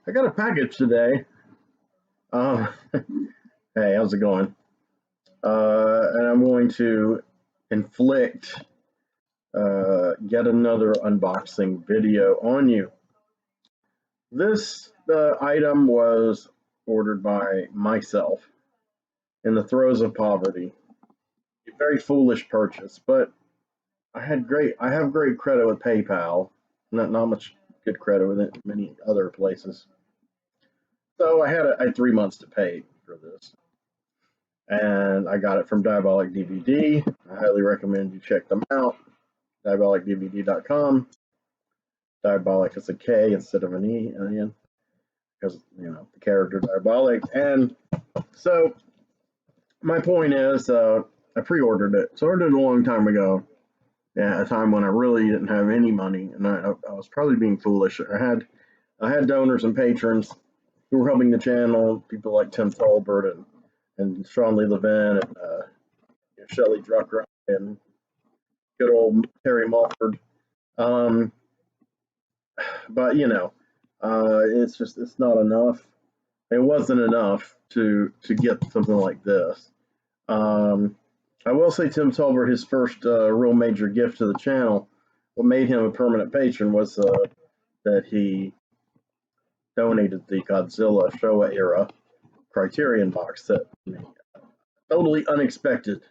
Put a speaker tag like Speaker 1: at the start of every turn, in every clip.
Speaker 1: I got a package today. Hey, how's it going? And I'm going to inflict yet another unboxing video on you. This item was ordered by myself in the throes of poverty. A very foolish purchase, but I have great credit with PayPal. Not much good credit with it, many other places. So I had 3 months to pay for this, and I got it from Diabolic DVD. I highly recommend you check them out. DiabolicDVD.com. Diabolic is a K instead of an E, because the character Diabolic. And so my point is, I pre-ordered it. So I ordered it a long time ago, at a time when I really didn't have any money, and I was probably being foolish. I had donors and patrons who were helping the channel, people like Tim Tolbert and Sean Lee Levin and Shelley Drucker and good old Terry Mulford. But it's not enough. It wasn't enough to get something like this. I will say Tim Tolbert, his first real major gift to the channel, what made him a permanent patron was that he donated the Godzilla Showa era Criterion box set to me. Totally unexpected.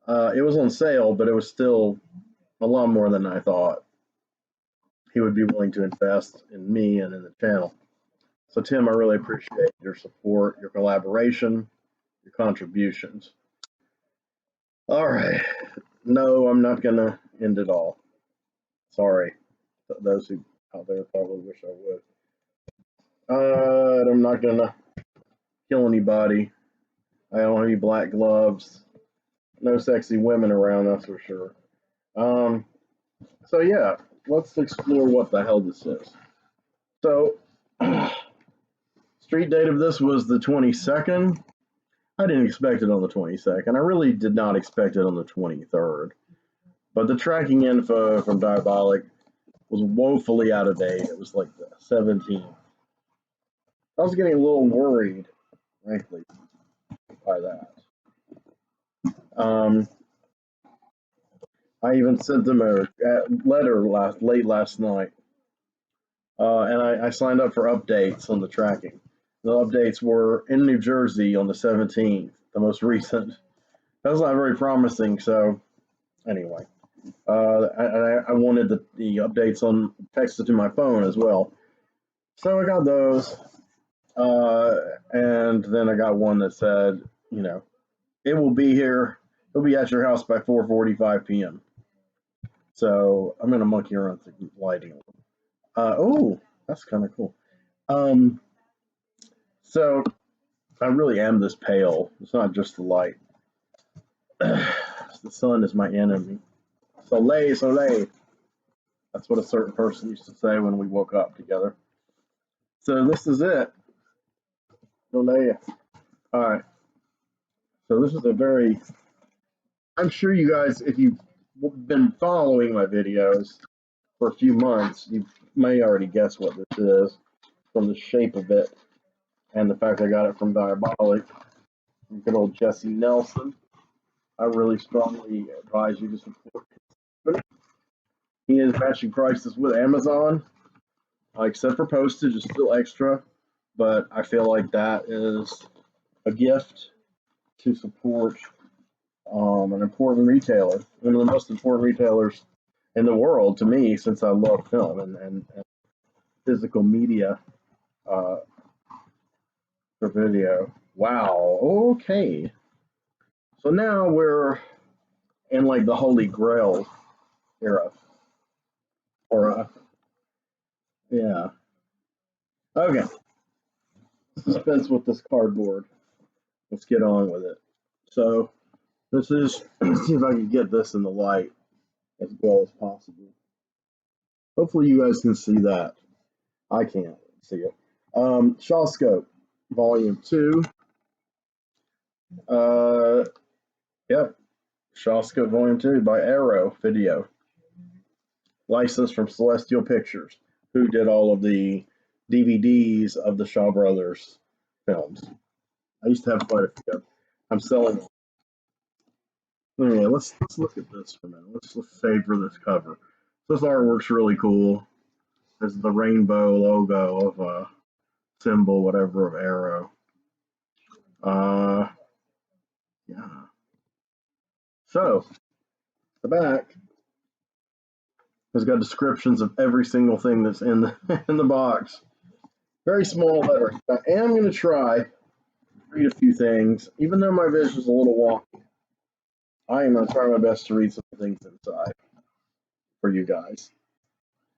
Speaker 1: It was on sale, but it was still a lot more than I thought he would be willing to invest in me and in the channel. So Tim, I really appreciate your support, your collaboration, your contributions. All right. No, I'm not going to end it all. Sorry. Those who out there probably wish I would. I'm not going to kill anybody. I don't have any black gloves. No sexy women around, that's for sure. So yeah, let's explore what the hell this is. So, street date of this was the 22nd. I didn't expect it on the 22nd. I really did not expect it on the 23rd. But the tracking info from Diabolic was woefully out of date. It was like the 17th. I was getting a little worried, frankly, by that. I even sent them a letter late last night, and I signed up for updates on the tracking. The updates were in New Jersey on the 17th, the most recent. That was not very promising. So, anyway, I wanted the updates on texted to my phone as well. So I got those, and then I got one that said, it will be here. It'll be at your house by 4:45 p.m. So I'm gonna monkey around with the lighting. Oh, that's kind of cool. So I really am this pale. It's not just the light. The sun is my enemy. Soleil. That's what a certain person used to say when we woke up together. So this is it. Soleil. All right. So this is I'm sure you guys, if you've been following my videos for a few months, you may already guess what this is from the shape of it and the fact I got it from Diabolic. Good old Jesse Nelson. I really strongly advise you to support him. He is matching prices with Amazon, except for postage, it's still extra, but I feel like that is a gift to support an important retailer, one of the most important retailers in the world to me, since I love film and physical media for video. Wow. Okay. So now we're in like the Holy Grail era. Yeah. Okay. Dispense with this cardboard. Let's get on with it. So this is, let's see if I can get this in the light as well as possible. Hopefully you guys can see that. I can't see it. SHAWSCOPE, Volume 2. Yep. SHAWSCOPE Volume 2 by Arrow Video. Licensed from Celestial Pictures, who did all of the DVDs of the Shaw Brothers films. I used to have quite a few. I'm selling them. Anyway, let's look at this for a minute. Let's savor this cover. This artwork's really cool. There's the rainbow logo of a symbol, whatever, of arrow. Yeah. So the back has got descriptions of every single thing that's in the in the box. Very small lettering. I am going to try read a few things, even though my vision is a little wonky. I am going to try my best to read some things inside for you guys.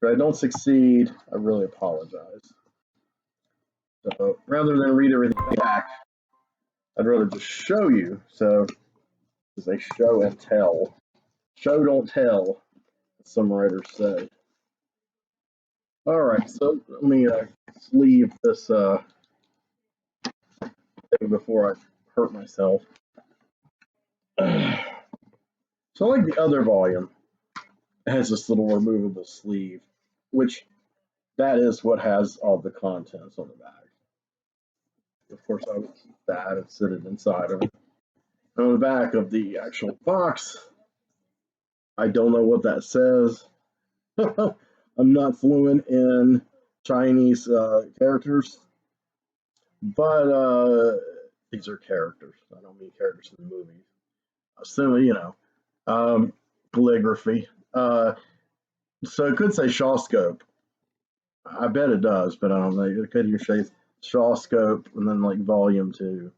Speaker 1: If I don't succeed, I really apologize. So rather than read everything back, I'd rather just show you. So it's a show and tell. Show don't tell, as some writers say. All right, so let me sleeve this thing before I hurt myself. So like the other volume, it has this little removable sleeve, which that is what has all the contents on the back. Of course, I would keep that and sit it inside of it. And on the back of the actual box, I don't know what that says. I'm not fluent in Chinese characters, but these are characters. I don't mean characters in the movies. So, calligraphy. So it could say SHAWSCOPE. I bet it does, but I don't know. It could either say SHAWSCOPE and then like volume 2,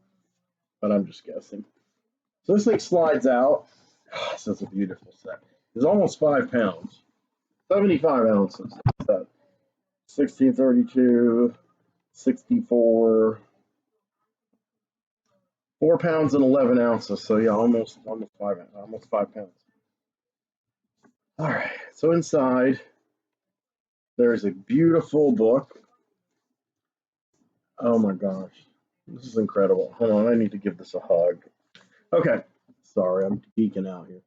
Speaker 1: but I'm just guessing. So this thing slides out. This is a beautiful set. It's almost 5 pounds, 75 ounces. 1632, 64, 4 pounds and 11 ounces. So yeah, almost 5 pounds. All right. So inside there is a beautiful book. Oh my gosh, this is incredible. Hold on, I need to give this a hug. Okay, sorry, I'm geeking out here.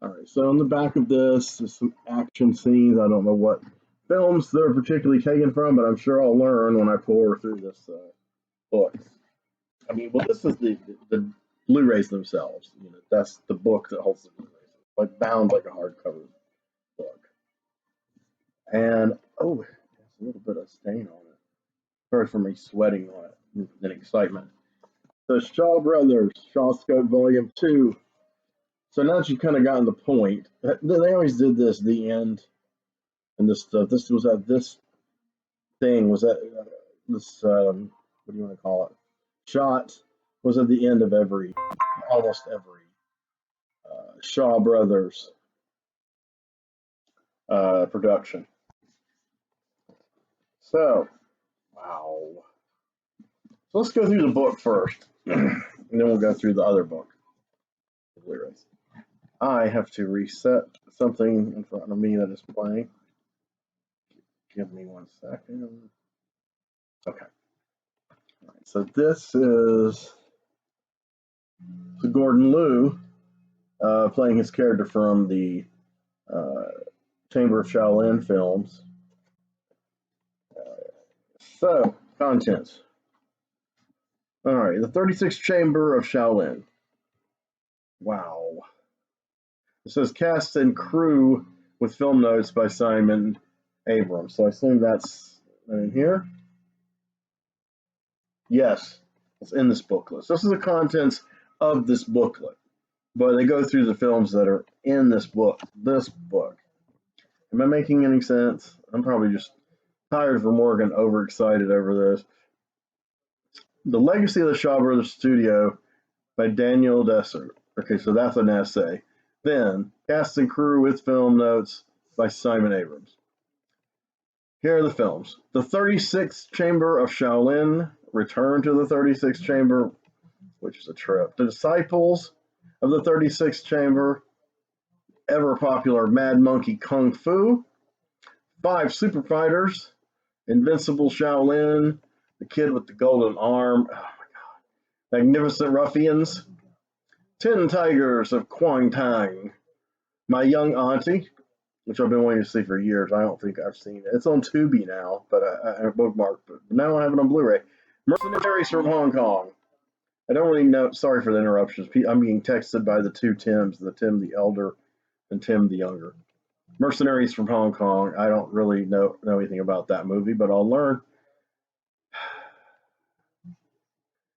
Speaker 1: All right, so on the back of this is some action scenes. I don't know what films they're particularly taken from, but I'm sure I'll learn when I pour through this book. I mean, well, this is the Blu-rays themselves. That's the book that holds the Blu-rays, like bound like a hardcover book. And oh, there's a little bit of stain on it. Sorry for me sweating on it in excitement. The Shaw Brothers, SHAWSCOPE Volume 2. So now that you've kind of gotten the point, they always did this, the end, and this stuff. This was at this thing, was at this, what do you want to call it? Shot was at the end of almost every Shaw Brothers production. So, wow. So let's go through the book first, and then we'll go through the other book. Blu-rays. I have to reset something in front of me that is playing. Give me 1 second. Okay. All right, so this is Gordon Liu playing his character from the Chamber of Shaolin films. So, contents. All right, the 36th Chamber of Shaolin. Wow. It says cast and crew with film notes by Simon Abrams. So I assume that's in here. Yes, it's in this booklet. So this is the contents of this booklet, but they go through the films that are in this book. Am I making any sense? I'm probably just tired from work and overexcited over this. The Legacy of the Shaw Brothers Studio by Daniel Desser. Okay, so that's an essay. Then, cast and crew with film notes by Simon Abrams. Here are the films. The 36th Chamber of Shaolin, Return to the 36th Chamber, which is a trip. The Disciples of the 36th Chamber, ever popular Mad Monkey Kung Fu, 5 Super Fighters, Invincible Shaolin, The Kid with the Golden Arm, oh my God, Magnificent Ruffians, 10 Tigers of Kwangtung, My Young Auntie, which I've been wanting to see for years. I don't think I've seen it. It's on Tubi now, but I bookmarked. But now I have it on Blu-ray. Mercenaries from Hong Kong. I don't really know. Sorry for the interruptions. I'm being texted by the two Tims, the Tim the Elder and Tim the Younger. Mercenaries from Hong Kong. I don't really know anything about that movie, but I'll learn.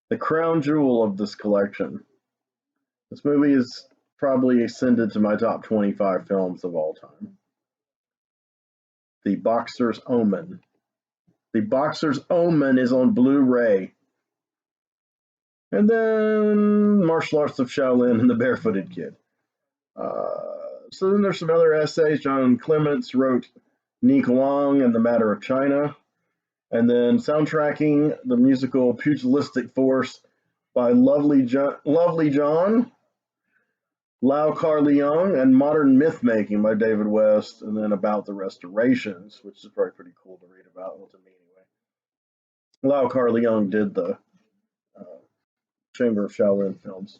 Speaker 1: The crown jewel of this collection. This movie is probably ascended to my top 25 films of all time. The Boxer's Omen. The Boxer's Omen is on Blu-ray. And then Martial Arts of Shaolin and the Barefooted Kid. So then there's some other essays. John Clements wrote Nick Long and the Matter of China. And then soundtracking the musical Pugilistic Force by Lovely John, Lau Kar-leung, and Modern Myth Making by David West, and then About the Restorations, which is probably pretty cool to read about, well, to me anyway. Lau Kar-leung did the Chamber of Shaolin films.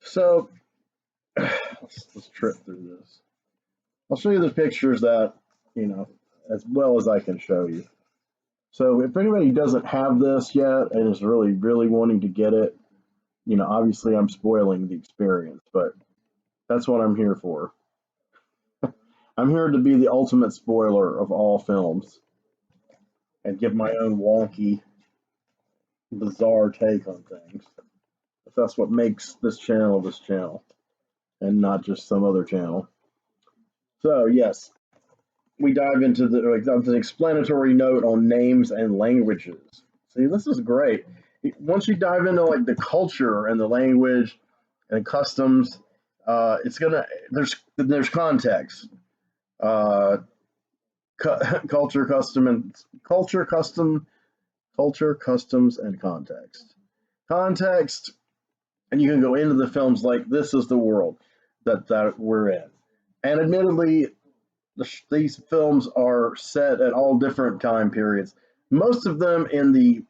Speaker 1: So let's trip through this. I'll show you the pictures that, as well as I can show you. So if anybody doesn't have this yet and is really, really wanting to get it, obviously I'm spoiling the experience, but that's what I'm here for. I'm here to be the ultimate spoiler of all films and give my own wonky, bizarre take on things. If that's what makes this channel, and not just some other channel. So yes, we dive into the explanatory note on names and languages. See, this is great. Once you dive into like the culture and the language and customs, there's context, culture, customs, and context. Context, and you can go into the films like this is the world that we're in, and admittedly, these films are set at all different time periods. Most of them in the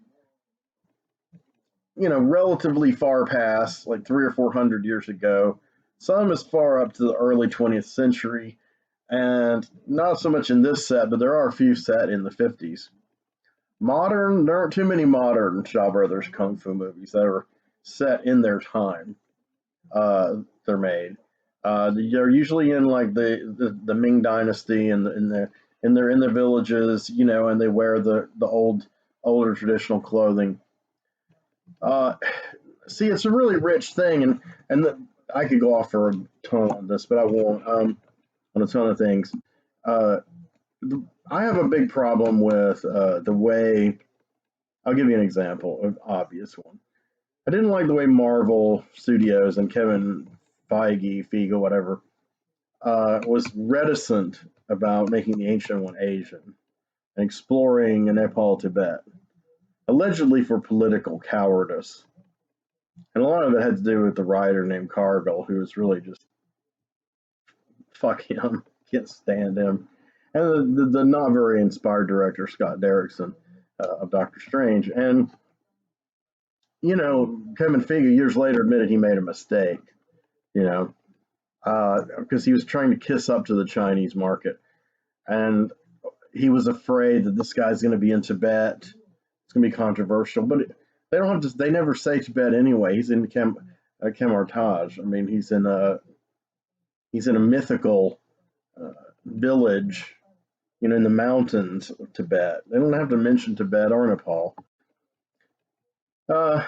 Speaker 1: relatively far past, like 300 or 400 years ago. Some as far up to the early 20th century, and not so much in this set, but there are a few set in the 50s. Modern, there aren't too many modern Shaw Brothers kung fu movies that are set in their time. They're made. They're usually in like the Ming Dynasty, and they're in the villages, and they wear the older traditional clothing. See, it's a really rich thing, and I could go off for a ton on this, but I won't. On a ton of things. I have a big problem with the way. I'll give you an example, an obvious one. I didn't like the way Marvel Studios and Kevin Feige, whatever, was reticent about making the Ancient One Asian and exploring Nepal, Tibet, allegedly for political cowardice. And a lot of it had to do with the writer named Cargill, who was really just, fuck him, can't stand him. And the not very inspired director, Scott Derrickson, of Doctor Strange. And, Kevin Feige years later admitted he made a mistake, because he was trying to kiss up to the Chinese market. And he was afraid that this guy's going to be in Tibet. It's going to be controversial. But they never say Tibet anyway. He's in Kamartaj. I mean, he's in a mythical village, in the mountains of Tibet. They don't have to mention Tibet or Nepal. And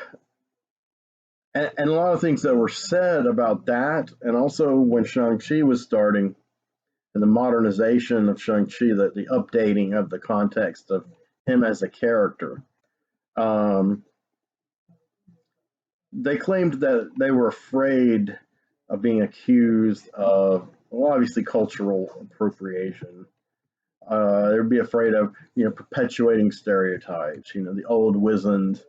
Speaker 1: a lot of things that were said about that, and also when Shang-Chi was starting, and the modernization of Shang-Chi, the updating of the context of him as a character. They claimed that they were afraid of being accused of, well, obviously cultural appropriation. They'd be afraid of, perpetuating stereotypes. The old wizened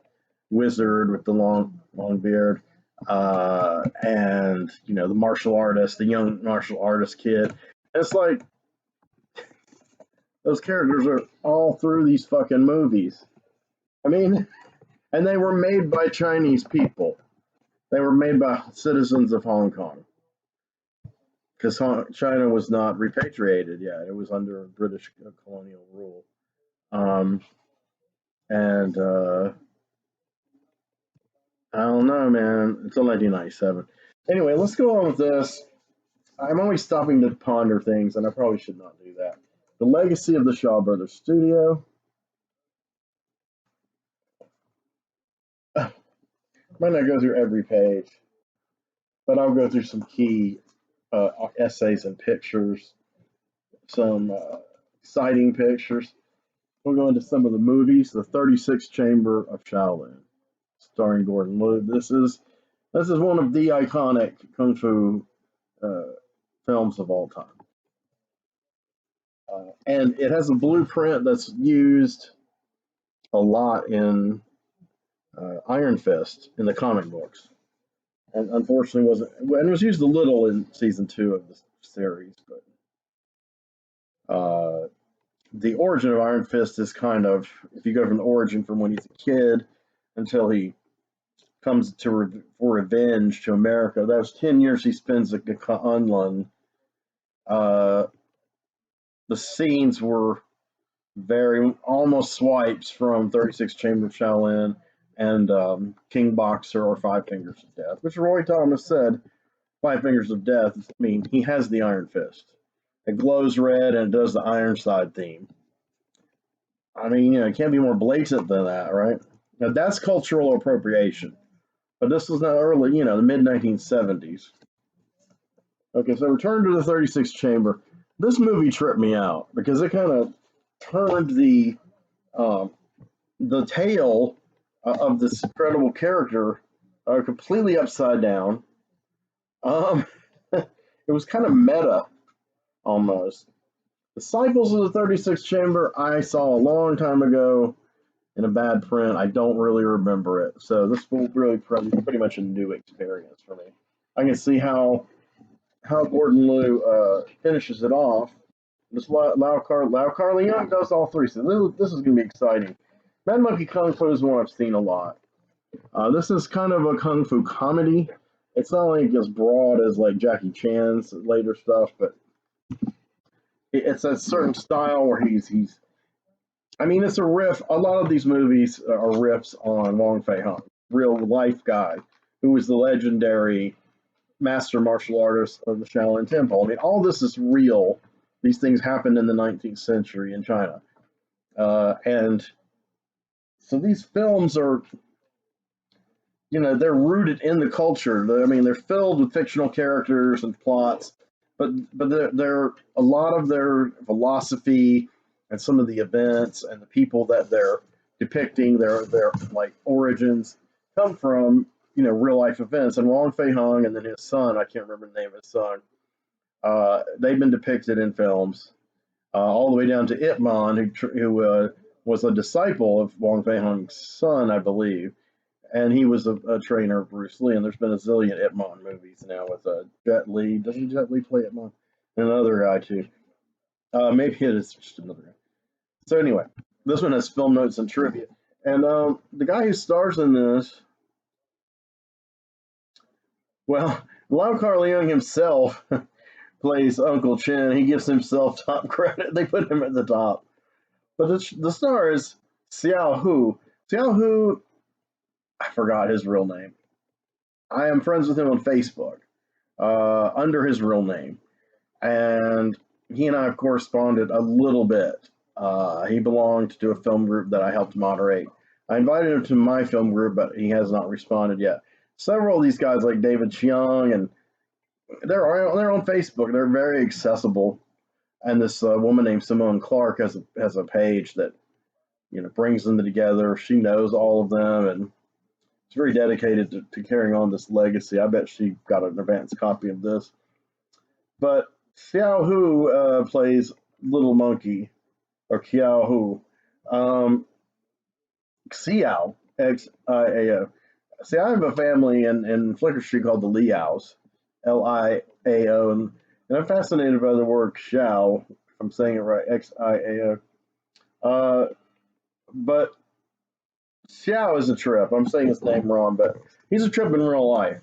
Speaker 1: wizard with the long beard, and the martial artist, the young martial artist kid. And it's like those characters are all through these fucking movies. I mean, and they were made by Chinese people. They were made by citizens of Hong Kong. because China was not repatriated yet. It was under British colonial rule. Um, and I don't know, man. Until 1997. Anyway, let's go on with this. I'm always stopping to ponder things, and I probably should not do that. The legacy of the Shaw Brothers Studio. Might not go through every page, but I'll go through some key essays and pictures, some exciting pictures. We'll go into some of the movies. The 36th Chamber of Shaolin, starring Gordon Liu. This is one of the iconic kung fu films of all time. And it has a blueprint that's used a lot in Iron Fist in the comic books, and unfortunately it was used a little in season 2 of the series, but the origin of Iron Fist is kind of, if you go from the origin from when he's a kid until he comes to for revenge to America, those 10 years he spends at Kunlun, the scenes were very almost swipes from 36 Chamber of Shaolin and King Boxer or Five Fingers of Death, which Roy Thomas said, Five Fingers of Death, I mean, he has the Iron Fist. It glows red and it does the Ironside theme. I mean, it can't be more blatant than that, right? Now, that's cultural appropriation. But this was not early, the mid 1970s. Okay, so return to the 36th Chamber. This movie tripped me out because it kind of turned the tale of this incredible character completely upside down. It was kind of meta almost. Disciples of the 36th Chamber, I saw a long time ago in a bad print. I don't really remember it. So this will really pretty much a new experience for me. I can see how Gordon Liu finishes it off. This Lau Kar Leung does all three. So this is going to be exciting. Mad Monkey Kung Fu is one I've seen a lot. This is kind of a kung fu comedy. It's not like as broad as like Jackie Chan's later stuff, but it's a certain style where he's. I mean, it's a riff. A lot of these movies are riffs on Wong Fei Hung, real life guy, who was the legendary master martial artist of the Shaolin Temple. I mean, all this is real. These things happened in the 19th century in China, and so these films are, they're rooted in the culture. I mean, they're filled with fictional characters and plots, but they're a lot of their philosophy and some of the events and the people that they're depicting, their like origins, come from real life events. And Wong Fei Hung and then his son, I can't remember the name of his son, they've been depicted in films, all the way down to Ip Man, who was a disciple of Wong Fei Hung's son, I believe. And he was a trainer of Bruce Lee, and there's been a zillion Ip Man movies now with Jet Li. Doesn't Jet Li play Ip Man? And another guy, too. Maybe it is just another guy. So anyway, this one has film notes and trivia. And the guy who stars in this, well, Lau Kar Leung himself plays Uncle Chen. He gives himself top credit. They put him at the top. But the star is Xiao Hu. Xiao Hu, I forgot his real name. I am friends with him on Facebook under his real name. And he and I have corresponded a little bit. He belonged to a film group that I helped moderate. I invited him to my film group, but he has not responded yet. Several of these guys, like David Chiang, and they're on Facebook. They're very accessible. And this woman named Simone Clark has a page that brings them together. She knows all of them, and it's very dedicated to carrying on this legacy. I bet she got an advanced copy of this. But Xiao Hu plays Little Monkey, or Xiao Hu. Xiao, Xiao. See, I have a family in Flicker Street called the Liaos, Liao, and I'm fascinated by the word Xiao, if I'm saying it right, Xiao. But Xiao is a trip. I'm saying his name wrong, but he's a trip in real life.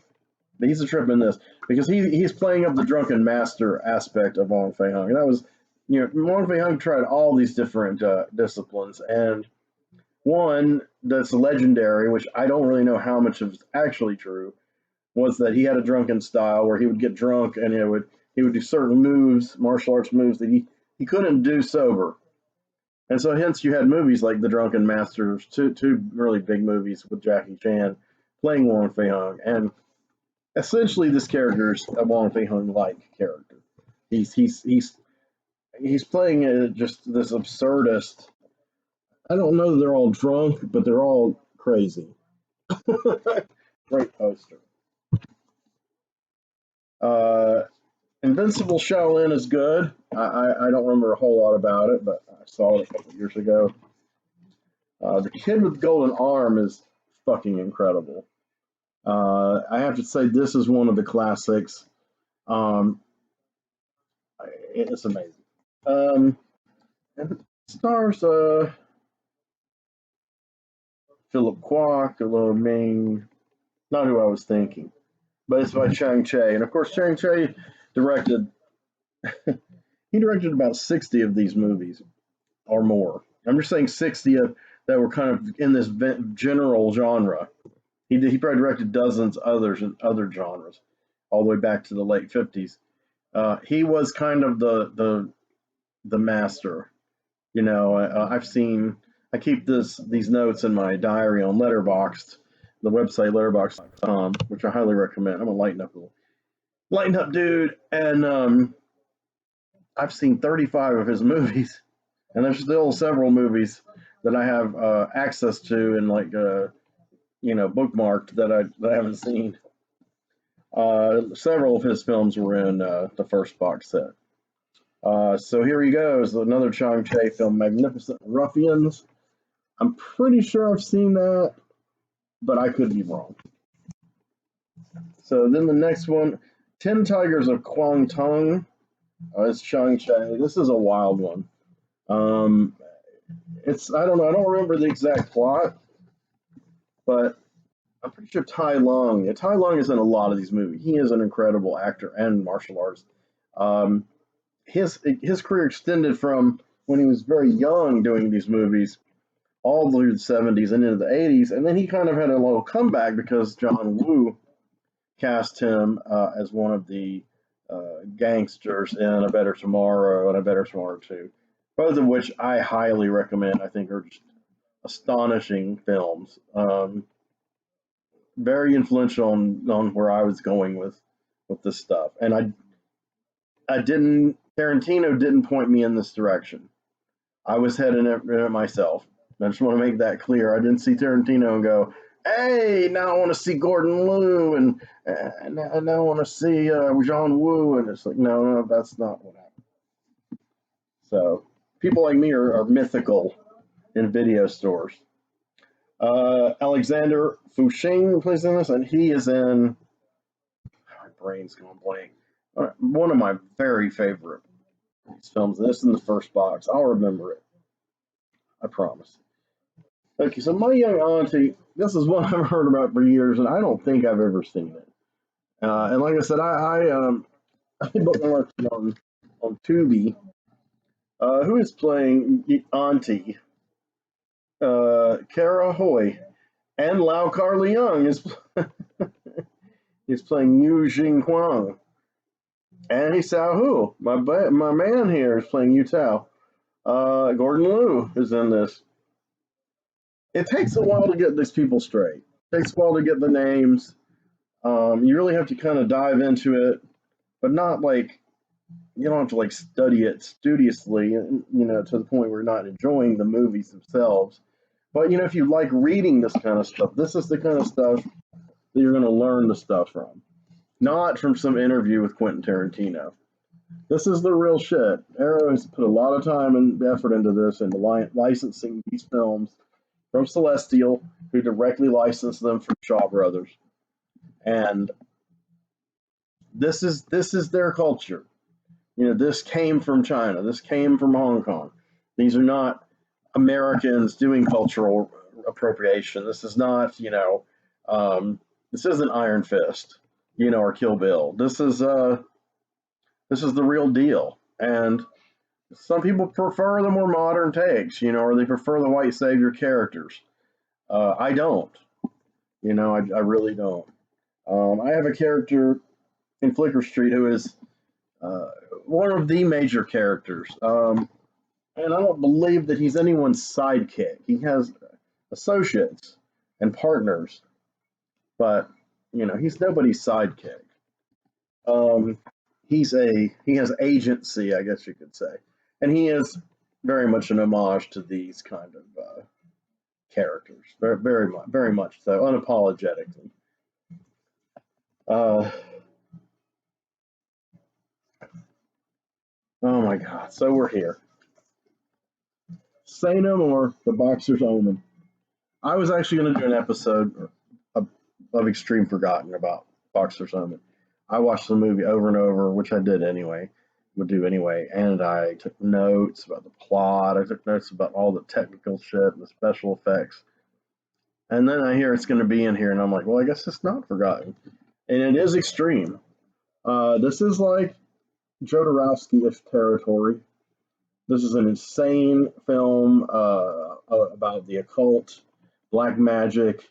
Speaker 1: he's a trip in this because he's playing up the drunken master aspect of Wong Fei Hung, and that was, Wong Fei Hung tried all these different disciplines, and one that's legendary, which I don't really know how much of it's actually true, was that he had a drunken style where he would get drunk and he would do certain moves, martial arts moves that he couldn't do sober. And so hence you had movies like The Drunken Masters, two really big movies with Jackie Chan playing Wong Fei Hung. And essentially this character is a Wong Fei Hung like character. He's playing just this absurdist. I don't know that they're all drunk, but they're all crazy. Great poster. Invincible Shaolin is good. I don't remember a whole lot about it, but I saw it a couple years ago. The Kid with Golden Arm is fucking incredible. I have to say this is one of the classics. It's amazing. And it stars Philip Kwok, Lo Ming, not who I was thinking, but it's by Chang Che, and of course Chang Che directed. He directed about 60 of these movies or more. I'm just saying 60 that were kind of in this general genre. He probably directed dozens others in other genres, all the way back to the late 50s. He was kind of the master. I keep these notes in my diary on Letterboxd, the website letterboxd.com, which I highly recommend. I'm a lighten up dude, and I've seen 35 of his movies, and there's still several movies that I have access to and bookmarked that I haven't seen. Several of his films were in the first box set. So here he goes, another Chang Che film, Magnificent Ruffians. I'm pretty sure I've seen that, but I could be wrong. So then the next one, 10 Tigers of Kwang Tung. It's Chang Che. This is a wild one. I don't know. I don't remember the exact plot, but I'm pretty sure Tai Lung. Yeah, Tai Lung is in a lot of these movies. He is an incredible actor and martial artist. His career extended from when he was very young doing these movies all through the 70s and into the 80s, and then he kind of had a little comeback because John Woo cast him as one of the gangsters in A Better Tomorrow and A Better Tomorrow 2, both of which I highly recommend. I think are just astonishing films. Very influential on where I was going with this stuff, and Tarantino didn't point me in this direction. I was heading it myself. I just want to make that clear. I didn't see Tarantino and go, hey, now I want to see Gordon Liu and now I want to see John Woo, and it's like, no, that's not what happened. So people like me are mythical in video stores. Alexander Fushing plays in this, and he is in. My brain's going blank. One of my very favorite films. This is in the first box. I'll remember it. I promise. Okay, so My Young Auntie, this is one I've heard about for years, and I don't think I've ever seen it. And like I said, I bookmarked it on Tubi. Who is playing Auntie? Kara Hoy. And Lau Kar-leung is playing Yu Jing Huang. And He Sao Hu, my man here, is playing Yu Tao. Gordon Liu is in this. It takes a while to get these people straight. It takes a while to get the names. You really have to kind of dive into it, but not like you don't have to like study it studiously, to the point where you're not enjoying the movies themselves. But if you like reading this kind of stuff, this is the kind of stuff that you're going to learn the stuff from, not from some interview with Quentin Tarantino. This is the real shit. Arrow has put a lot of time and effort into this, and licensing these films from Celestial, who directly licensed them from Shaw Brothers. And this is their culture. This came from China. This came from Hong Kong. These are not Americans doing cultural appropriation. This is not, this isn't Iron Fist. or Kill Bill. This is the real deal. And some people prefer the more modern takes, or they prefer the white savior characters. I don't. I really don't. I have a character in Flicker Street who is uh, one of the major characters. And I don't believe that he's anyone's sidekick. He has associates and partners, but he's nobody's sidekick. Um, he has agency, I guess you could say, and he is very much an homage to these kind of characters, very much so, unapologetically. Uh, oh my God! So we're here. Say no more. The Boxer's Omen. I was actually going to do an episode of Extreme Forgotten about Boxer's Omen. I watched the movie over and over, which I did anyway, would do anyway, and I took notes about the plot. I took notes about all the technical shit and the special effects. And then I hear it's going to be in here, and I'm like, well, I guess it's not forgotten. And it is extreme. This is like Jodorowsky-ish territory. This is an insane film about the occult, black magic,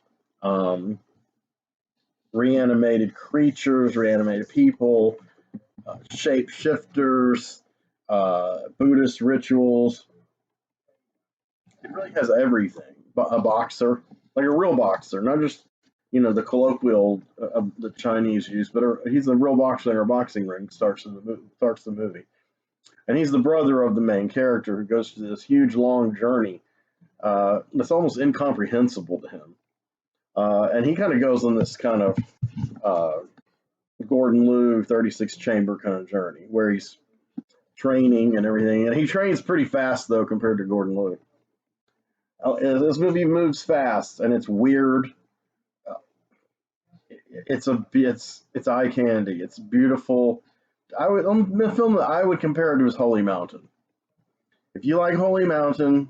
Speaker 1: reanimated creatures, reanimated people, shapeshifters, Buddhist rituals. It really has everything. A boxer, like a real boxer, not just the colloquial the Chinese use, but he's a real boxer in a boxing ring. Starts the movie, and he's the brother of the main character who goes through this huge long journey that's almost incomprehensible to him. And he kind of goes on this kind of Gordon Liu 36 chamber kind of journey where he's training and everything. And he trains pretty fast, though, compared to Gordon Liu. This movie moves fast and it's weird. It's eye candy. It's beautiful. The film that I would compare it to is Holy Mountain. If you like Holy Mountain,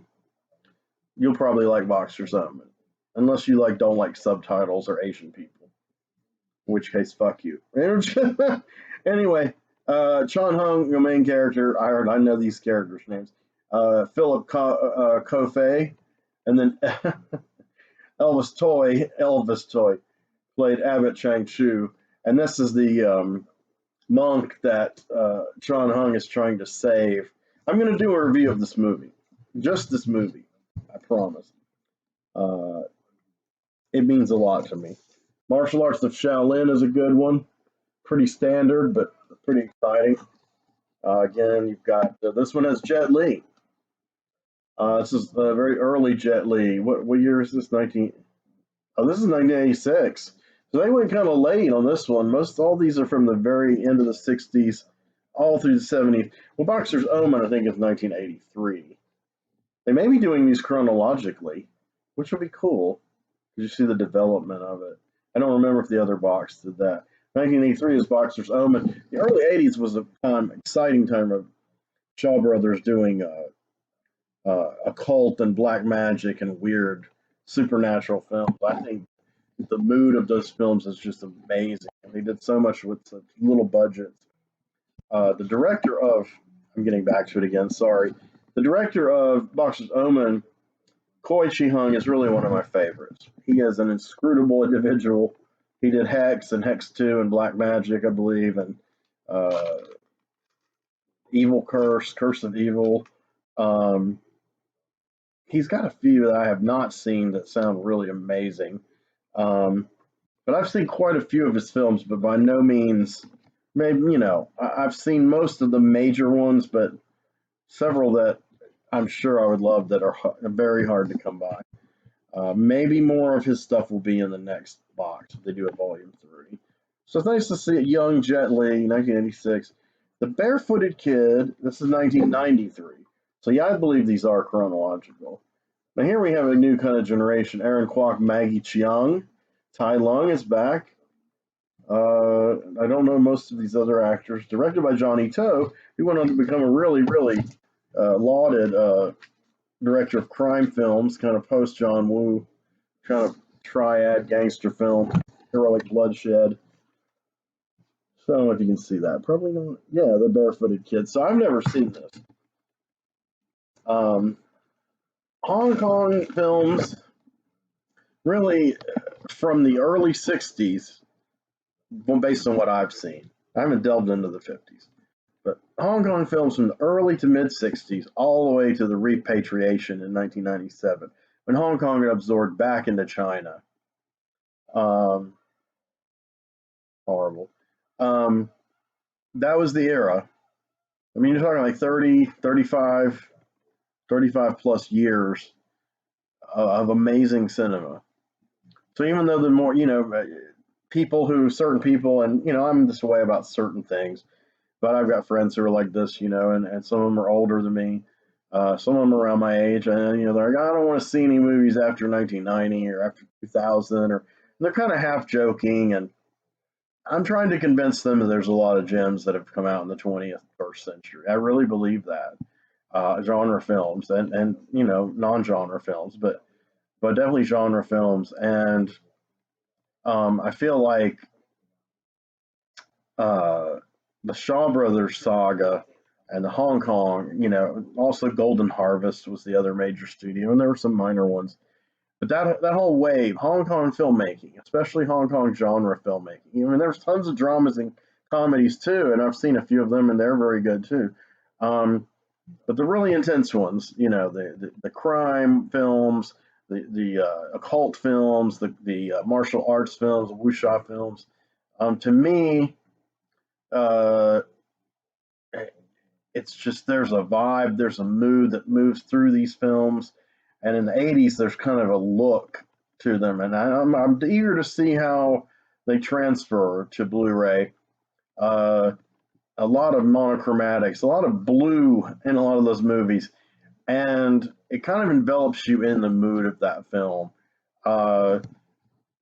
Speaker 1: you'll probably like Boxer's Omen, unless you don't like subtitles or Asian people, in which case, fuck you. Anyway, Chon Hung, the main character, I know these characters' names. Philip Kofe, and then Elvis Toy played Abbot Chang Chu, and this is the monk that Chon Hung is trying to save. I'm going to do a review of this movie, just this movie, I promise. It means a lot to me. Martial Arts of Shaolin is a good one. Pretty standard, but pretty exciting. Again, you've got this one has Jet Li. This is very early Jet Li. What year is this? Oh, this is 1986. So they went kind of late on this one. All these are from the very end of the 60s, all through the 70s. Well, Boxer's Omen, I think, is 1983. They may be doing these chronologically, which would be cool. You see the development of it. I don't remember if the other box did that. 1983 is Boxer's Omen. The early 80s was a exciting time of Shaw Brothers doing occult and black magic and weird supernatural films. I think the mood of those films is just amazing. They did so much with such little budgets. The director of, I'm getting back to it again, sorry. The director of Boxer's Omen, Koi Chi-hung, is really one of my favorites. He is an inscrutable individual. He did Hex and Hex 2 and Black Magic, I believe, and Evil Curse, Curse of Evil. He's got a few that I have not seen that sound really amazing. But I've seen quite a few of his films, but by no means, maybe, I've seen most of the major ones, but several that I'm sure I would love that are very hard to come by. Maybe more of his stuff will be in the next box if they do a volume 3. So it's nice to see a young Jet Li, 1986. The Barefooted Kid, this is 1993. So yeah, I believe these are chronological. Now here we have a new kind of generation. Aaron Kwok, Maggie Cheung. Tai Lung is back. I don't know most of these other actors. Directed by Johnny To, who went on to become a really, really lauded director of crime films, kind of post John Woo, kind of triad gangster film, Heroic Bloodshed. So I don't know if you can see that. Probably not. Yeah, the barefooted kids. So I've never seen this. Um, Hong Kong films, really, from the early 60s, well, based on what I've seen. I haven't delved into the 50s. But Hong Kong films from the early to mid 60s, all the way to the repatriation in 1997, when Hong Kong got absorbed back into China. Um, horrible. Um, that was the era. I mean, you're talking like 30, 35 plus years of amazing cinema. So even though the more, certain people, and, I'm this way about certain things, but I've got friends who are like this, and some of them are older than me. Some of them are around my age, and, they're like, I don't want to see any movies after 1990 or after 2000, or they're kind of half joking. And I'm trying to convince them that there's a lot of gems that have come out in the 21st century. I really believe that. Genre films and non-genre films, but definitely genre films. And I feel like uh, the Shaw Brothers saga and the Hong Kong, also Golden Harvest was the other major studio, and there were some minor ones. But that whole wave, Hong Kong filmmaking, especially Hong Kong genre filmmaking. I mean, there's tons of dramas and comedies too, and I've seen a few of them, and they're very good too. Um, but the really intense ones, the crime films, the occult films, the martial arts films, wuxia films. To me, uh, it's just there's a vibe, there's a mood that moves through these films, and in the '80s, there's kind of a look to them, and I'm eager to see how they transfer to Blu-ray. Uh, a lot of monochromatics, a lot of blue in a lot of those movies, and it kind of envelops you in the mood of that film. Uh,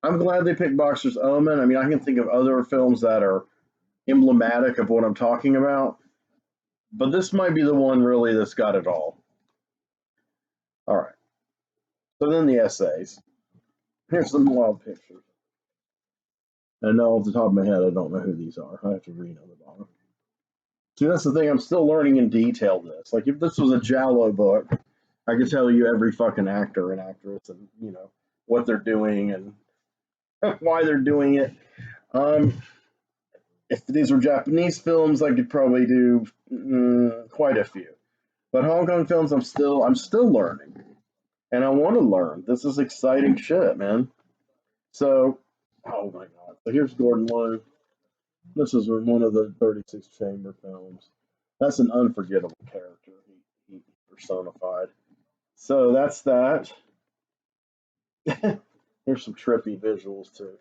Speaker 1: I'm glad they picked Boxer's Omen. I mean, I can think of other films that are emblematic of what I'm talking about, but this might be the one really that's got it all. All right. So then the essays. Here's some wild pictures. I know off the top of my head, I don't know who these are. I have to read on the bottom. See, that's the thing. I'm still learning in detail this. Like, if this was a Jallo book, I could tell you every fucking actor and actress and, what they're doing and why they're doing it. If these were Japanese films, I could probably do quite a few. But Hong Kong films, I'm still learning, and I want to learn. This is exciting shit, man. So, oh my god. So here's Gordon Lowe. This is one of the 36 Chamber films. That's an unforgettable character he personified. So that's that. Here's some trippy visuals too.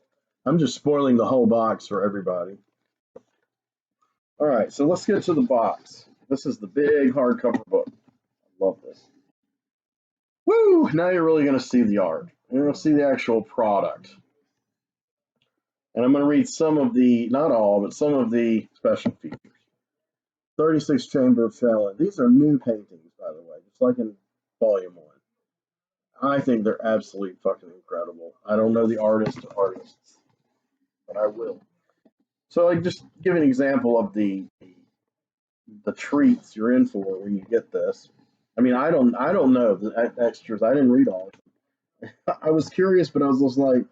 Speaker 1: I'm just spoiling the whole box for everybody. All right, so let's get to the box. This is the big hardcover book. I love this. Woo! Now you're really going to see the art. You're going to see the actual product. And I'm going to read some of the, not all, but some of the special features. 36 Chamber of Shaolin. These are new paintings, by the way, just like in Volume 1. I think they're absolutely fucking incredible. I don't know the artists, but I will. So, like, just give an example of the treats you're in for when you get this. I mean, I don't know the extras. I didn't read all of them. I was curious, but I was just like,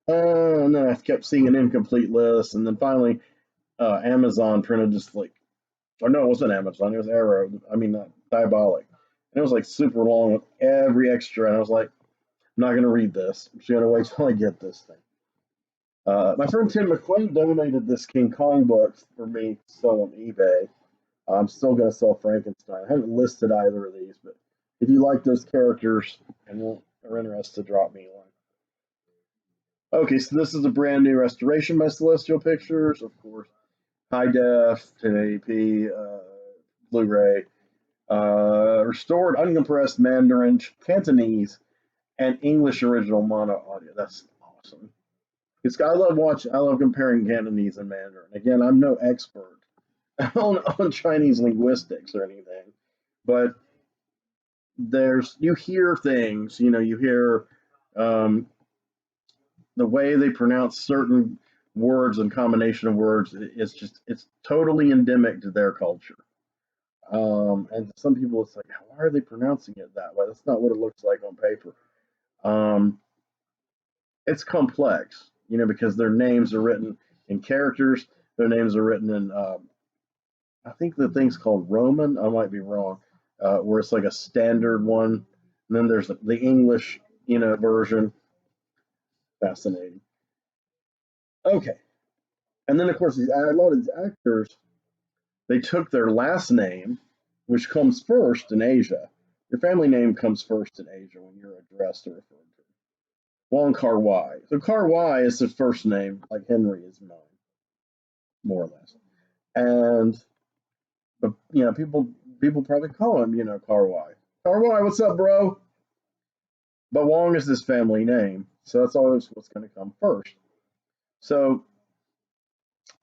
Speaker 1: and then I kept seeing an incomplete list, and then finally, Amazon printed just like, or no, it wasn't Amazon. It was Arrow. I mean, Diabolic. And it was like super long with every extra, and I was like, I'm not gonna read this. I'm just gonna wait till I get this thing. My friend Tim McQuaid donated this King Kong book for me to sell on eBay. I'm still going to sell Frankenstein. I haven't listed either of these, but if you like those characters and are interested, drop me a line. Okay, so this is a brand new restoration by Celestial Pictures, of course. High def, 1080p, Blu-ray, restored uncompressed Mandarin, Cantonese, and English original mono audio. That's awesome. I love comparing Cantonese and Mandarin. Again, I'm no expert on Chinese linguistics or anything, but you hear things, you hear the way they pronounce certain words and combination of words. It's totally endemic to their culture. And some people, it's like, why are they pronouncing it that way? That's not what it looks like on paper. Um, it's complex, because their names are written in characters. Their names are written in, I think the thing's called Roman. I might be wrong, where it's like a standard one. And then there's the English, version. Fascinating. Okay. And then, of course, a lot of these actors, they took their last name, which comes first in Asia. Your family name comes first in Asia when you're addressed or referred to. Wong Kar Wai. So Kar Wai is his first name, like Henry is mine, more or less. And but people probably call him, Kar Wai. Kar Wai, what's up, bro? But Wong is his family name, so that's always what's going to come first. So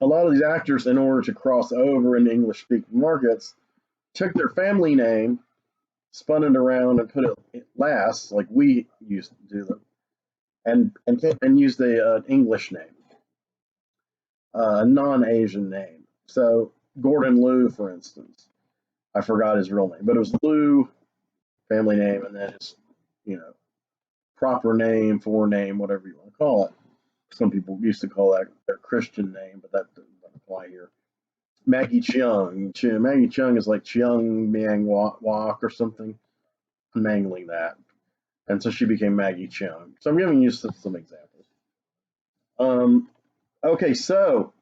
Speaker 1: a lot of these actors, in order to cross over into English-speaking markets, took their family name, spun it around, and put it last, like we used to do them, and used a English name, a non-Asian name. So Gordon Liu, for instance, I forgot his real name, but it was Liu, family name, and then his, proper name, forename, whatever you want to call it. Some people used to call that their Christian name, but that doesn't apply here. Maggie Cheung. Maggie Cheung is like Cheung Miang Wok or something. I'm mangling that. And so she became Maggie Cheung. So I'm giving you some examples. Okay, so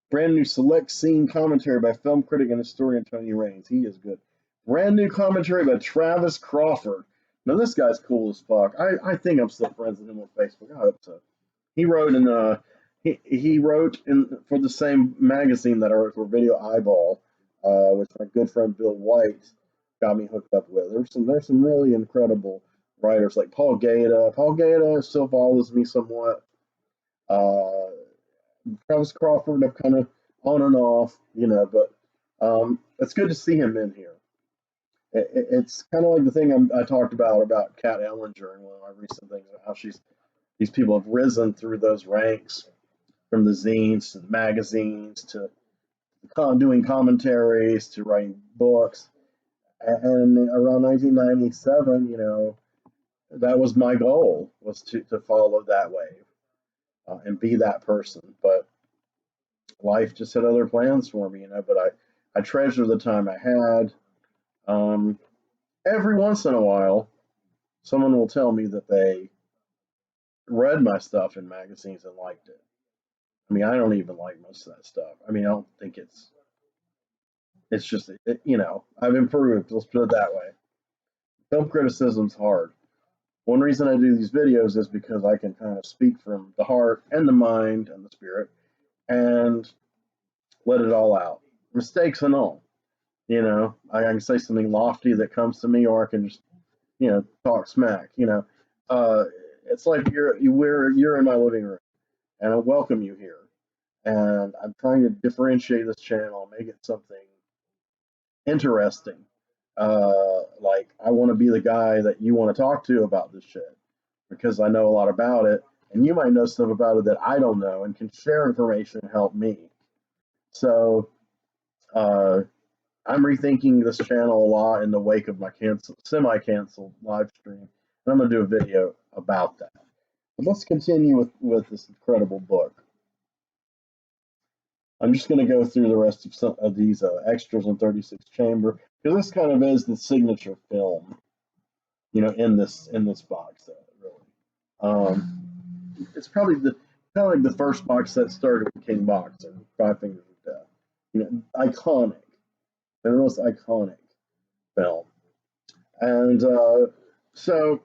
Speaker 1: brand new select scene commentary by film critic and historian Tony Raines. He is good. Brand new commentary by Travis Crawford. Now this guy's cool as fuck. I think I'm still friends with him on Facebook. I hope so. He wrote he wrote in for the same magazine that I wrote for Video Eyeball, which my good friend Bill White got me hooked up with. There's some really incredible writers like Paul Gaeta. Paul Gaeta still follows me somewhat. Travis Crawford, I've kind of on and off, but it's good to see him in here. It's kind of like the thing I talked about Kat Ellinger and one of my recent things, how these people have risen through those ranks, from the zines to the magazines to doing commentaries to writing books. And around 1997, that was my goal, was to follow that wave and be that person. But life just had other plans for me, but I treasure the time I had. Every once in a while, someone will tell me that they read my stuff in magazines and liked it. I mean, I don't even like most of that stuff. I mean, I don't think it's just, I've improved. Let's put it that way. Film criticism's hard. One reason I do these videos is because I can kind of speak from the heart and the mind and the spirit and let it all out. Mistakes and all. I can say something lofty that comes to me, or I can just, talk smack. It's like you're in my living room, and I welcome you here. And I'm trying to differentiate this channel, make it something interesting. Like I want to be the guy that you want to talk to about this shit because I know a lot about it, and you might know stuff about it that I don't know and can share information and help me. So I'm rethinking this channel a lot in the wake of my semi-canceled live stream, and I'm going to do a video about that. But let's continue with this incredible book. I'm just going to go through the rest of some of these extras in 36 Chamber, because this kind of is the signature film, in this box set, really. It's probably kind of like the first box set started with King Boxer, Five Fingers of Death. Iconic, the most iconic film. And so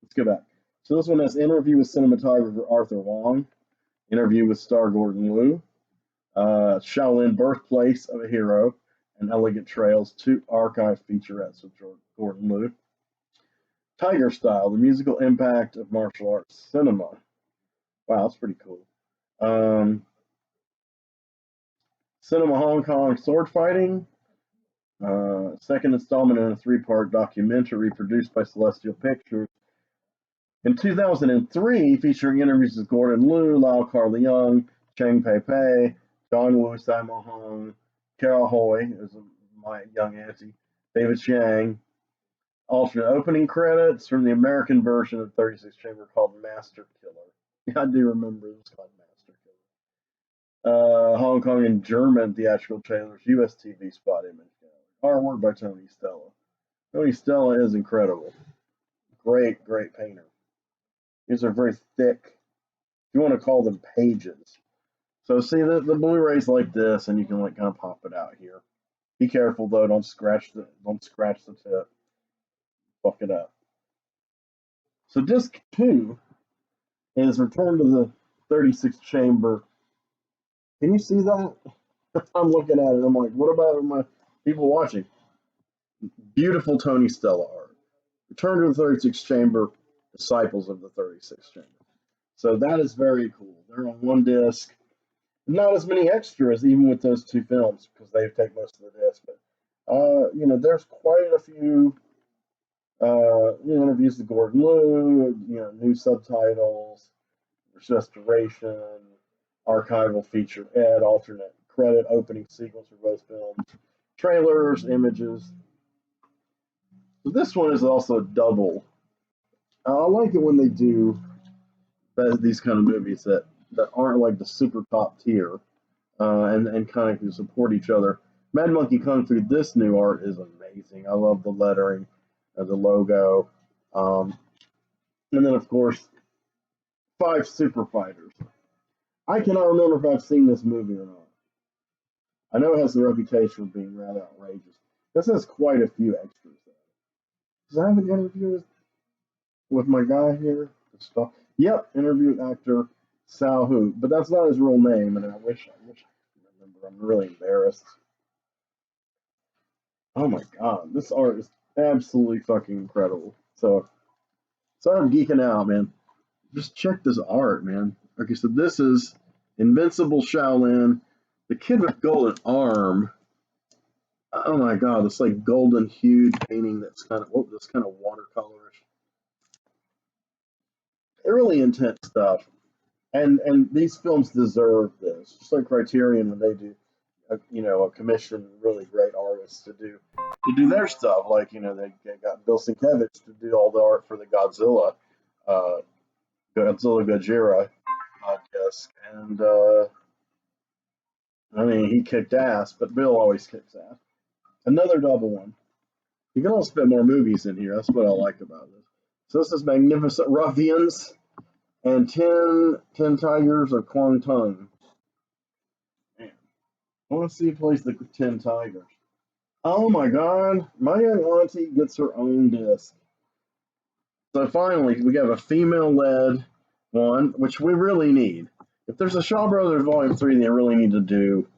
Speaker 1: let's go back. So this one has interview with cinematographer Arthur Wong, interview with star Gordon Liu, Shaolin Birthplace of a Hero, and Elegant Trails, 2 archive featurettes with Gordon Liu. Tiger Style, the musical impact of martial arts cinema. Wow, that's pretty cool. Cinema Hong Kong Sword Fighting, second installment in a 3-part documentary produced by Celestial Pictures. In 2003, featuring interviews with Gordon Liu, Lau Kar-leung, Cheng Pei Pei, John Woo Sammo Hung, Carol Hoy is my young auntie, David Chiang. Alternate opening credits from the American version of 36 Chamber called Master Killer. I do remember it was called Master Killer. Hong Kong and German theatrical trailers, US TV spot image gallery. Artwork by Tony Stella. Tony Stella is incredible. Great, great painter. These are very thick. If you want to call them pages. So see the Blu-rays like this, and you can like kind of pop it out here. Be careful though, don't scratch the tip. Fuck it up. So disc 2 is Return to the 36 Chamber. Can you see that? I'm looking at it. I'm like, what about my people watching? Beautiful Tony Stella art. Return to the 36 Chamber, Disciples of the 36 Chamber. So that is very cool. They're on one disc. Not as many extras, even with those two films, because they take most of the disc. But there's quite a few interviews with Gordon Liu, new subtitles, restoration, archival feature ed, alternate credit opening sequence for both films, trailers, images. So this one is also a double. I like it when they do these kind of movies that aren't like the super top tier, and kind of can support each other. Mad Monkey Kung Fu, this new art is amazing. I love the lettering, the logo, and then of course 5 Super Fighters. I cannot remember if I've seen this movie or not. I know it has the reputation of being rather outrageous. This has quite a few extras though. Does I have an interview with my guy here? Yep, interview with actor Sao Hu, but that's not his real name, and I wish I remember. I'm really embarrassed. Oh my god, this art is absolutely fucking incredible. So sorry I'm geeking out, man. Just check this art, man. Okay, so this is Invincible Shaolin, the kid with golden arm. Oh my god, it's like golden hued painting that's kind of watercolorish. Really intense stuff. And these films deserve this. Just like Criterion when they do a commission really great artists to do their stuff. Like, they got Bill Sienkiewicz to do all the art for the Godzilla Gojira disc. And I mean, he kicked ass, but Bill always kicks ass. Another double one. You can also fit more movies in here. That's what I like about this. So this is Magnificent Ruffians and 10 Tigers of Kwang Tung. Man, I want to see who plays the 10 Tigers. Oh my god, my young auntie gets her own disc. So finally, we have a female-led one, which we really need. If there's a Shaw Brothers Volume 3, they really need to do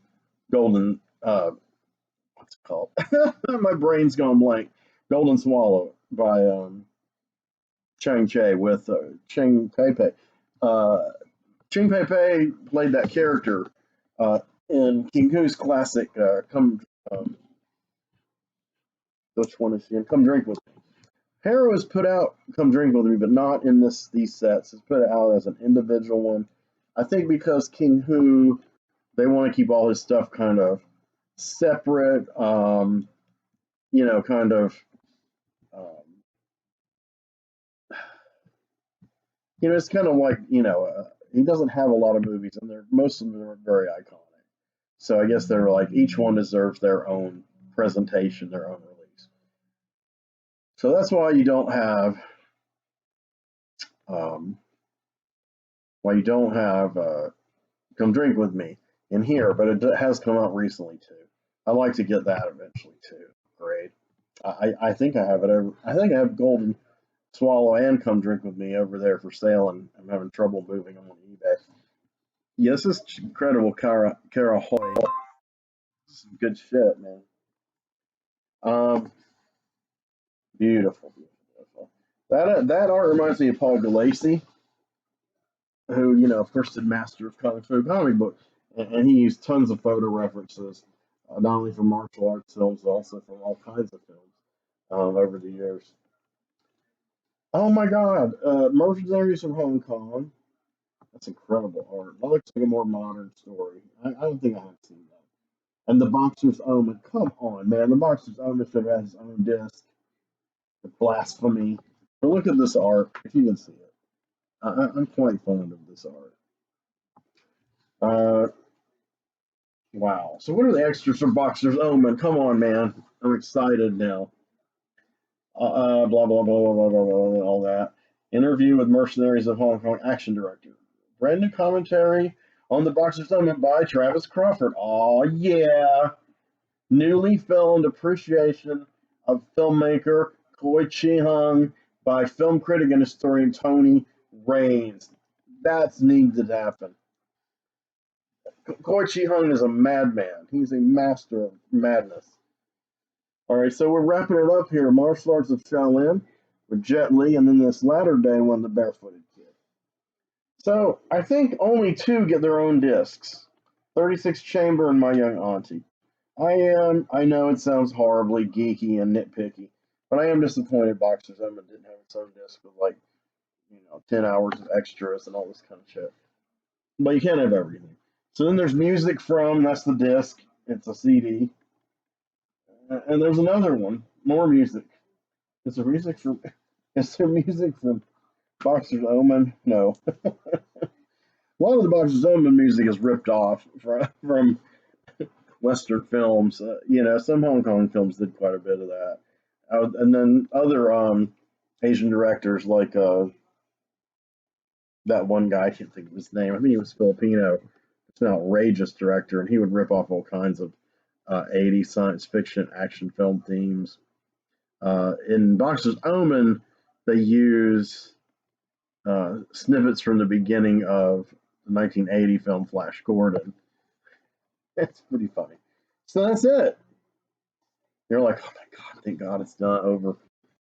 Speaker 1: Golden, what's it called? My brain's gone blank. Golden Swallow by Chang Che with Cheng Pei Pei. Cheng Pei Pei played that character in King Hu's classic which one is he in? Come Drink With Me. Harrow has put out Come Drink With Me, but not in these sets. It's put it out as an individual one. I think because King Hu, they want to keep all his stuff kind of separate, kind of, it's kind of like, he doesn't have a lot of movies, and most of them are very iconic. So I guess they're like, each one deserves their own presentation, their own release. So that's why you don't have, Come Drink With Me in here, but it has come out recently too. I'd like to get that eventually too. Great. I think I have it. I think I have Golden Swallow and Come Drink With Me over there for sale, and I'm having trouble moving them on eBay. Yes, this is incredible, Kara Hoy. Some good shit, man. Beautiful, beautiful. That art reminds me of Paul Gulacy, who of course did Master of Kung Fu comic book, and he used tons of photo references, not only from martial arts films, but also from all kinds of films over the years. Oh my God, Mercenaries from Hong Kong. That's incredible art. That looks like a more modern story. I don't think I have seen that. And the Boxer's Omen. Come on, man. The Boxer's Omen should have had his own disc. The blasphemy. But look at this art, if you can see it. I'm quite fond of this art. Wow. So what are the extras for Boxer's Omen? Come on, man. I'm excited now. Blah, blah, blah, blah, blah, blah, blah, all that. Interview with Mercenaries of Hong Kong action director. Brand new commentary on the Boxer's Omen by Travis Crawford. Oh, yeah. Newly filmed appreciation of filmmaker Koi Chi-hung by film critic and historian Tony Raines. That's needed to happen. Koi Chi-hung is a madman. He's a master of madness. All right, so we're wrapping it up here. Martial Arts of Shaolin with Jet Li, and then this latter day one, the Barefooted Kid. So I think only two get their own discs. 36 Chamber and My Young Auntie. I know it sounds horribly geeky and nitpicky, but I am disappointed Boxer's Omen didn't have its own disc with 10 hours of extras and all this kind of shit. But you can't have everything. So then there's music from, that's the disc. It's a CD. And there's another one, more music. Is there music from Boxer's Omen? No. A lot of the Boxer's Omen music is ripped off from Western films. Some Hong Kong films did quite a bit of that. And then other Asian directors like that one guy, I can't think of his name. I think he was Filipino. It's an outrageous director, and he would rip off all kinds of 80s science fiction action film themes. In Boxer's Omen, they use snippets from the beginning of the 1980 film Flash Gordon. It's pretty funny. So that's it. You're like, oh my God, thank God it's done over.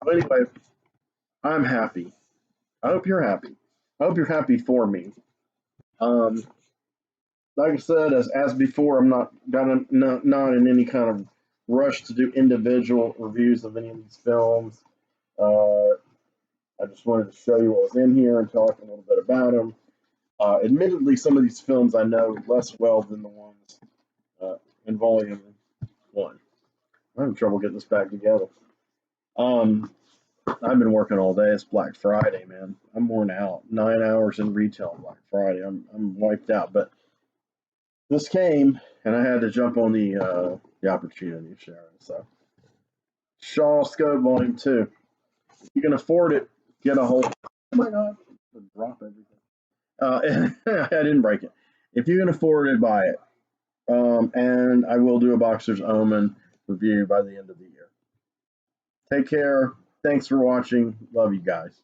Speaker 1: But anyway, I'm happy. I hope you're happy. I hope you're happy for me. Like I said, as before, I'm not in any kind of rush to do individual reviews of any of these films. I just wanted to show you what was in here and talk a little bit about them. Admittedly, some of these films I know less well than the ones in Volume 1. I'm having trouble getting this back together. I've been working all day. It's Black Friday, man. I'm worn out. 9 hours in retail on Black Friday. I'm wiped out. But this came, and I had to jump on the opportunity of sharing. So, SHAWSCOPE Volume 2. If you can afford it, get a hold. Oh my God! Drop everything. I didn't break it. If you can afford it, buy it. And I will do a Boxer's Omen review by the end of the year. Take care. Thanks for watching. Love you guys.